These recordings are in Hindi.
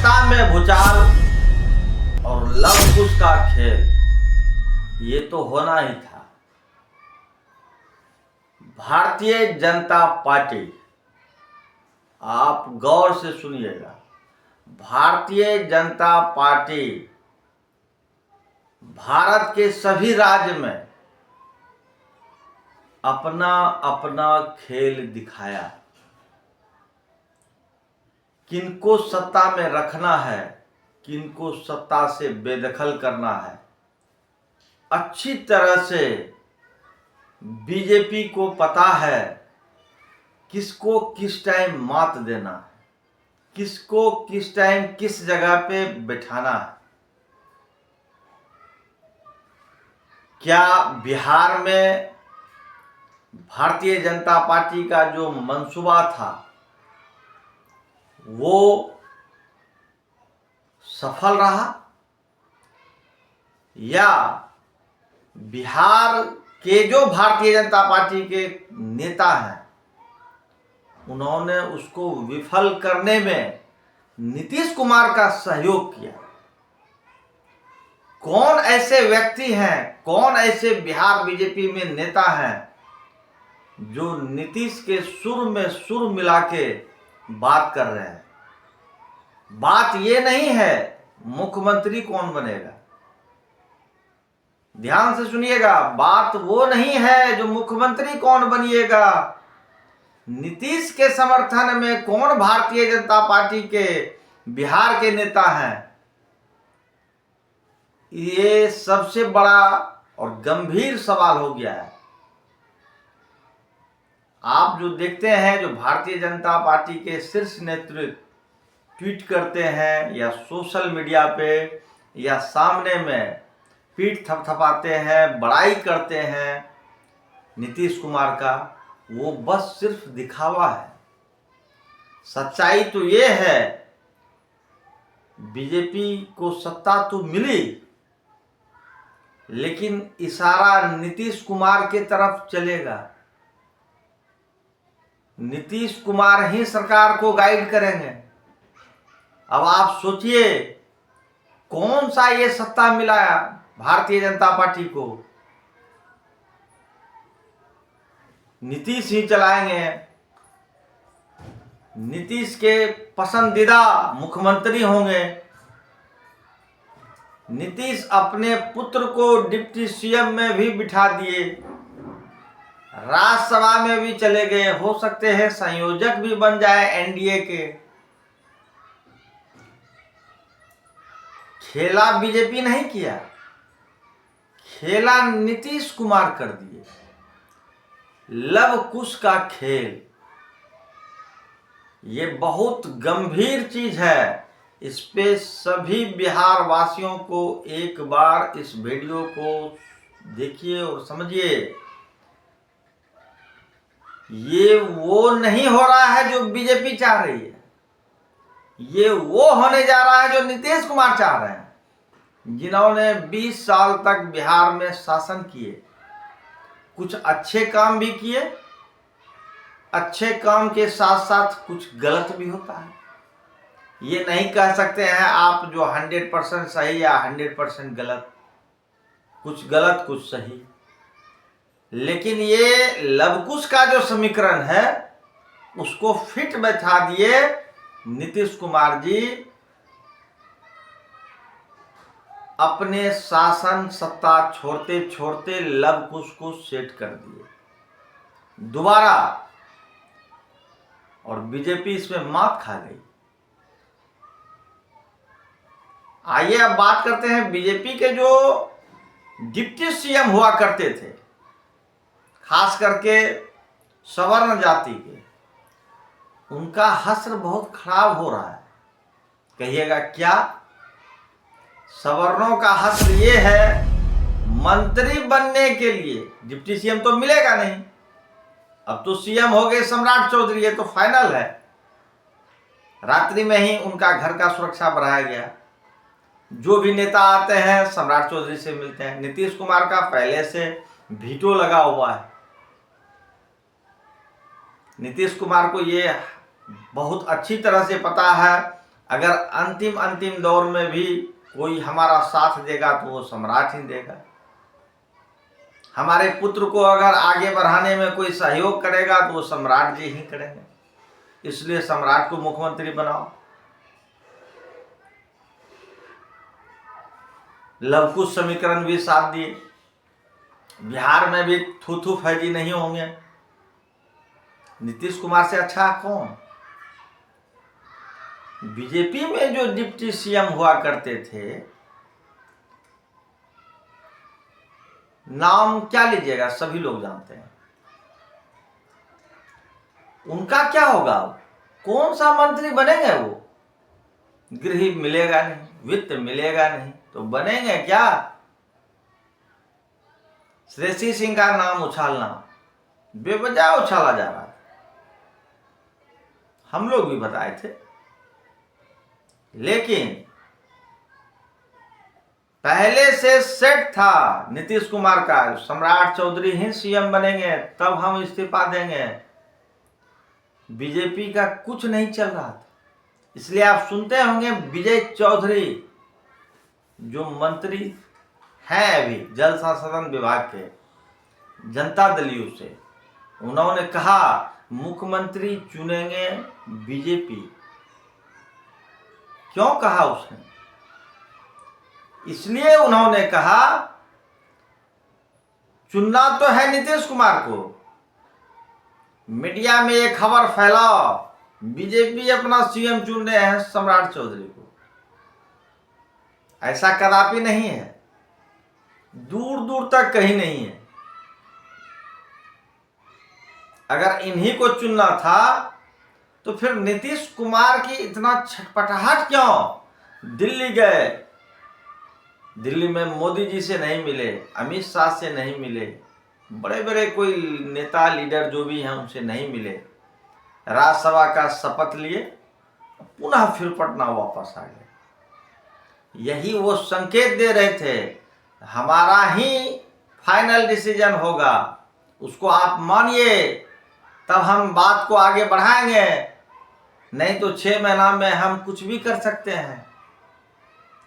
सत्ता में भूचाल और लव कुश का खेल, ये तो होना ही था। भारतीय जनता पार्टी, आप गौर से सुनिएगा, भारतीय जनता पार्टी भारत के सभी राज्य में अपना अपना खेल दिखाया। किनको सत्ता में रखना है, किनको सत्ता से बेदखल करना है, अच्छी तरह से बीजेपी को पता है किसको किस टाइम मात देना है, किसको किस टाइम किस जगह पे बैठाना है। क्या बिहार में भारतीय जनता पार्टी का जो मंसूबा था वो सफल रहा, या बिहार के जो भारतीय जनता पार्टी के नेता हैं उन्होंने उसको विफल करने में नीतीश कुमार का सहयोग किया? कौन ऐसे व्यक्ति हैं, कौन ऐसे बिहार बीजेपी में नेता हैं जो नीतीश के सुर में सुर मिला के बात कर रहे हैं? बात ये नहीं है मुख्यमंत्री कौन बनेगा, ध्यान से सुनिएगा, बात वो नहीं है जो मुख्यमंत्री कौन बनिएगा, नीतीश के समर्थन में कौन भारतीय जनता पार्टी के बिहार के नेता हैं। ये सबसे बड़ा और गंभीर सवाल हो गया है। आप जो देखते हैं, जो भारतीय जनता पार्टी के शीर्ष नेतृत्व ट्वीट करते हैं या सोशल मीडिया पे या सामने में पीठ थपथपाते हैं, बड़ाई करते हैं नीतीश कुमार का, वो बस सिर्फ दिखावा है। सच्चाई तो ये है, बीजेपी को सत्ता तो मिली लेकिन इशारा नीतीश कुमार के तरफ चलेगा। नीतीश कुमार ही सरकार को गाइड करेंगे। अब आप सोचिए कौन सा ये सत्ता मिला भारतीय जनता पार्टी को? नीतीश ही चलाएंगे, नीतीश के पसंदीदा मुख्यमंत्री होंगे। नीतीश अपने पुत्र को डिप्टी सीएम में भी बिठा दिए, राज्यसभा में भी चले गए, हो सकते हैं संयोजक भी बन जाए एनडीए के। खेला बीजेपी नहीं किया, खेला नीतीश कुमार कर दिए। लव कुश का खेल, ये बहुत गंभीर चीज है। इस पे सभी बिहार वासियों को एक बार इस वीडियो को देखिए और समझिए। ये वो नहीं हो रहा है जो बीजेपी चाह रही है, ये वो होने जा रहा है जो नीतीश कुमार चाह रहे हैं, जिन्होंने 20 साल तक बिहार में शासन किए। कुछ अच्छे काम भी किए, अच्छे काम के साथ साथ कुछ गलत भी होता है। ये नहीं कह सकते हैं आप जो 100% सही या 100% गलत, कुछ गलत कुछ सही। लेकिन ये लवकुश का जो समीकरण है उसको फिट बैठा दिए नीतीश कुमार जी। अपने शासन सत्ता छोड़ते छोड़ते लवकुश को सेट कर दिए दोबारा, और बीजेपी इसमें मात खा गई। आइए अब बात करते हैं बीजेपी के जो डिप्टी सीएम हुआ करते थे, खास करके सवर्ण जाति के, उनका हश्र बहुत खराब हो रहा है। कहिएगा क्या? सवर्णों का हश्र ये है, मंत्री बनने के लिए डिप्टी सीएम तो मिलेगा नहीं। अब तो सीएम हो गए सम्राट चौधरी, ये तो फाइनल है। रात्रि में ही उनका घर का सुरक्षा बढ़ाया गया। जो भी नेता आते हैं सम्राट चौधरी से मिलते हैं। नीतीश कुमार का पहले से वीटो लगा हुआ है। नीतीश कुमार को ये बहुत अच्छी तरह से पता है अगर अंतिम अंतिम दौर में भी कोई हमारा साथ देगा तो वो सम्राट ही देगा। हमारे पुत्र को अगर आगे बढ़ाने में कोई सहयोग करेगा तो वो सम्राट जी ही करेंगे। इसलिए सम्राट को मुख्यमंत्री बनाओ। लवकुश समीकरण भी साथ दिए। बिहार में भी थू फैजी नहीं होंगे। नीतीश कुमार से अच्छा कौन? बीजेपी में जो डिप्टी सीएम हुआ करते थे, नाम क्या लीजिएगा, सभी लोग जानते हैं। उनका क्या होगा? कौन सा मंत्री बनेंगे वो? गृह मिलेगा नहीं, वित्त मिलेगा नहीं, तो बनेंगे क्या? श्रेयसी सिंह का नाम उछालना, बेवजह उछाला जा रहा है। हम लोग भी बताए थे, लेकिन पहले से सेट था नीतीश कुमार का, सम्राट चौधरी ही सीएम बनेंगे, तब हम इस्तीफा देंगे। बीजेपी का कुछ नहीं चल रहा था। इसलिए आप सुनते होंगे विजय चौधरी जो मंत्री हैं अभी जल संसाधन विभाग के, जनता दलियों से, उन्होंने कहा मुख्यमंत्री चुनेंगे बीजेपी। क्यों कहा उसने? इसलिए उन्होंने कहा चुनना तो है नीतीश कुमार को, मीडिया में ये खबर फैलाओ बीजेपी अपना सीएम चुन रहे हैं सम्राट चौधरी को। ऐसा कदापि नहीं है, दूर दूर तक कहीं नहीं है। अगर इन्हीं को चुनना था तो फिर नीतीश कुमार की इतना छटपटाहट क्यों? दिल्ली गए, दिल्ली में मोदी जी से नहीं मिले, अमित शाह से नहीं मिले, बड़े बड़े कोई नेता लीडर जो भी हैं उनसे नहीं मिले, राज्यसभा का शपथ लिए, पुनः फिर पटना वापस आ गए। यही वो संकेत दे रहे थे हमारा ही फाइनल डिसीजन होगा, उसको आप मानिए तब हम बात को आगे बढ़ाएंगे, नहीं तो 6 महीना में हम कुछ भी कर सकते हैं।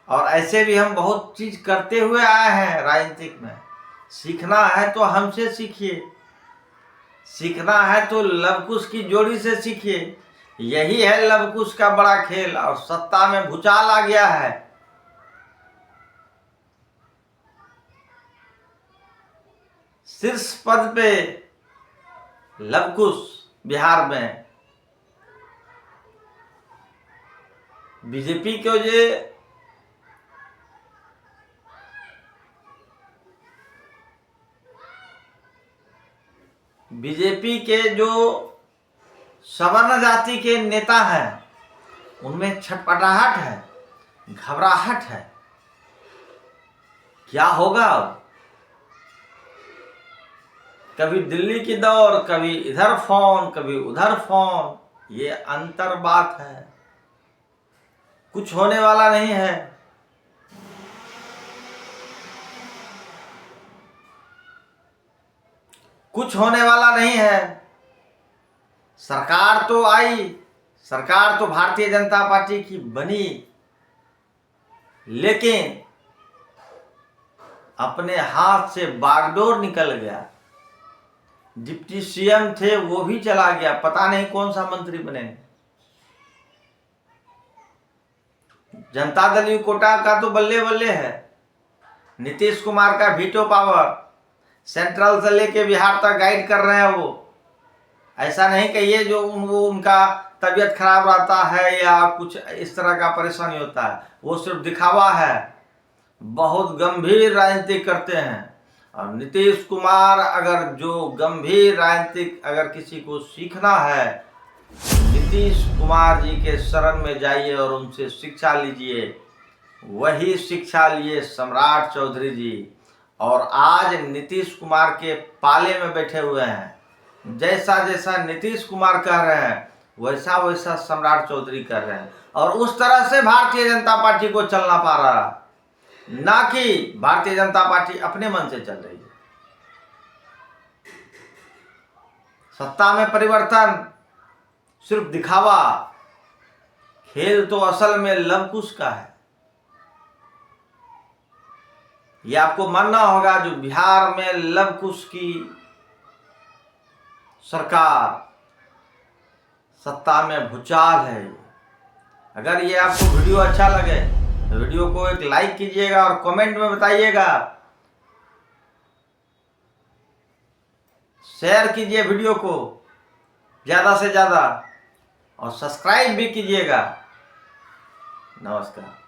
और ऐसे भी हम बहुत चीज करते हुए आए हैं राजनीतिक में। सीखना है तो हमसे सीखिए, सीखना है तो लवकुश की जोड़ी से सीखिए। यही है लवकुश का बड़ा खेल, और सत्ता में भूचाल आ गया है। शीर्ष पद पे लवकुश बिहार में, बीजेपी के जो सवर्ण जाति के नेता हैं उनमें छटपटाहट है, घबराहट है। क्या होगा अब? कभी दिल्ली की दौड़, कभी इधर फोन, कभी उधर फोन, ये अंतर बात है। कुछ होने वाला नहीं है। कुछ होने वाला नहीं है। सरकार तो आई, सरकार तो भारतीय जनता पार्टी की बनी, लेकिन अपने हाथ से बागडोर निकल गया। डिप्टी सीएम थे वो भी चला गया, पता नहीं कौन सा मंत्री बनेंगे। जनता दल कोटा का तो बल्ले बल्ले है। नीतीश कुमार का वीटो पावर, सेंट्रल से लेके बिहार तक गाइड कर रहे हैं वो। ऐसा नहीं कहिए जो उनका तबीयत खराब रहता है या कुछ इस तरह का परेशानी होता है, वो सिर्फ दिखावा है। बहुत गंभीर राजनीति करते हैं। और नीतीश कुमार अगर जो गंभीर राजनीतिक अगर किसी को सीखना है, नीतीश कुमार जी के शरण में जाइए और उनसे शिक्षा लीजिए। वही शिक्षा लिए सम्राट चौधरी जी, और आज नीतीश कुमार के पाले में बैठे हुए हैं। जैसा जैसा नीतीश कुमार कह रहे हैं वैसा वैसा सम्राट चौधरी कर रहे हैं, और उस तरह से भारतीय जनता पार्टी को चलना पा रहा, ना कि भारतीय जनता पार्टी अपने मन से चल रही है। सत्ता में परिवर्तन सिर्फ दिखावा खेल तो असल में लव कुश का है। ये आपको मानना होगा, जो बिहार में लव कुश की सरकार, सत्ता में भूचाल है। अगर ये आपको वीडियो अच्छा लगे तो वीडियो को एक लाइक कीजिएगा और कमेंट में बताइएगा, शेयर कीजिए वीडियो को ज़्यादा से ज़्यादा और सब्सक्राइब भी कीजिएगा। नमस्कार।